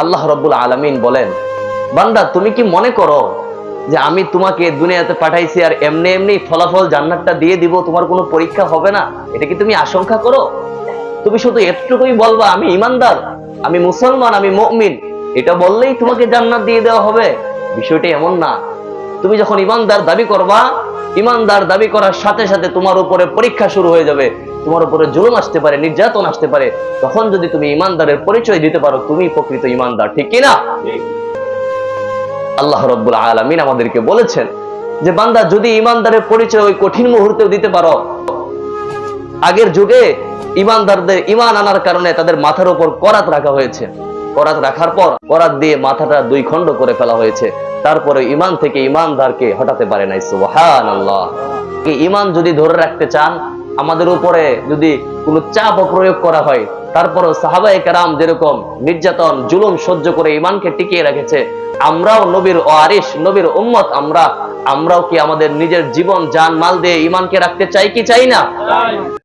আল্লাহ রাব্বুল আলামিন বলেন, বান্দা তুমি কি মনে করো যে আমি তোমাকে দুনিয়াতে পাঠাইছি আর এমনি এমনি ফলাফল জান্নাতটা দিয়ে দিব, তোমার কোনো পরীক্ষা হবে না? এটা কি তুমি আশঙ্কা করো? তুমি শুধু এতটুকুই বলবা আমি ঈমানদার, আমি মুসলমান, আমি মুমিন, এটা বললেই তোমাকে জান্নাত দিয়ে দেওয়া হবে? বিষয়টা এমন না। তুমি যখন ঈমানদার দাবি করবা, ঈমানদার দাবি করার সাথে সাথে তোমার উপরে পরীক্ষা শুরু হয়ে যাবে, তোমার উপরে জুলুম আসতে পারে, নির্যাতন আসতে পারে। তখন যদি তুমি ঈমানদারের পরিচয় দিতে পারো, তুমি প্রকৃত ঈমানদার, ঠিক কিনা? আল্লাহ রাব্বুল আলামিন আমাদেরকে বলেছেন যে বান্দা যদি ঈমানদারের পরিচয় ওই কঠিন মুহূর্তেও দিতে পারো। আগের যুগে ঈমানদারদের ঈমান আনার কারণে তাদের মাথার উপর করাত রাখা হয়েছে, করাত রাখার পর করাত দিয়ে মাথাটা দুই খণ্ড করে ফেলা হয়েছে, তারপরে ঈমান থেকে ঈমানদারকে হটাতে পারে নাই। সুবহানাল্লাহ। এই ঈমান যদি ধরে রাখতে চান, আমাদের উপরে যদি কোনো চাপ প্রয়োগ করা হয়, তারপরও সাহাবায়ে কেরাম যেরকম নির্যাতন জুলুম সহ্য করে ঈমানকে টিকিয়ে রেখেছে, আমরাও নবীর ওয়ারিস, নবীর উম্মত, আমরাও কি আমাদের নিজের জীবন জান মাল দিয়ে ঈমানকে রাখতে চাই কি চাই না?